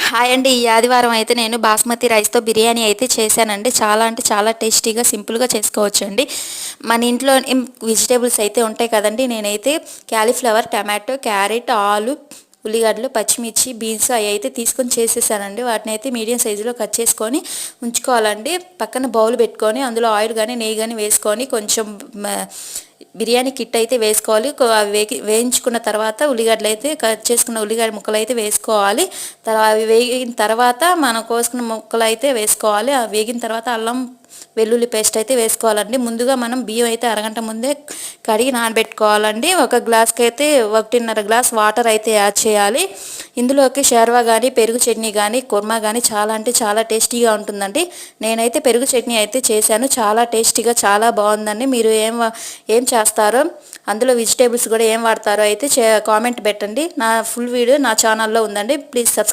Hi అండి. ఈ ఆదివారం అయితే నేను బాస్మతి రైస్తో బిర్యానీ అయితే చేశానండి. చాలా అంటే చాలా టేస్టీగా సింపుల్గా చేసుకోవచ్చండి. మన ఇంట్లో వెజిటేబుల్స్ అయితే ఉంటాయి కదండి. నేనైతే క్యాలీఫ్లవర్, టమాటో, క్యారెట్, ఆలు, ఉల్లిగడ్డలు, పచ్చిమిర్చి, బీన్స్ అవి అయితే తీసుకొని చేసేసానండి. వాటిని అయితే మీడియం సైజులో కట్ చేసుకొని ఉంచుకోవాలండి. పక్కన బౌల్ పెట్టుకొని అందులో ఆయిల్ కానీ నెయ్యి కానీ వేసుకొని కొంచెం బిర్యానీ కిట్ అయితే వేసుకోవాలి. వేయించుకున్న తర్వాత ఉల్లిగడ్డలు అయితే కట్ చేసుకున్న ఉల్లిగడ్డ ముక్కలు అయితే వేసుకోవాలి. అవి వేగిన తర్వాత మనం కోసుకున్న ముక్కలు అయితే వేసుకోవాలి. అవి వేగిన తర్వాత అల్లం వెల్లుల్లి పేస్ట్ అయితే వేసుకోవాలండి. ముందుగా మనం బియ్యం అయితే అరగంట ముందే కడిగి నానబెట్టుకోవాలండి. ఒక గ్లాస్కి అయితే 1.5 గ్లాస్ వాటర్ అయితే యాడ్ చేయాలి. ఇందులోకి షేర్వా కానీ పెరుగు చట్నీ కానీ కుర్మా కానీ చాలా అంటే చాలా టేస్టీగా ఉంటుందండి. నేనైతే పెరుగు చట్నీ అయితే చేశాను. చాలా టేస్టీగా చాలా బాగుందండి. మీరు ఏం చేస్తారో, అందులో వెజిటేబుల్స్ కూడా ఏం వాడతారో అయితే కామెంట్ పెట్టండి. నా ఫుల్ వీడియో నా ఛానల్లో ఉందండి. Please subscribe.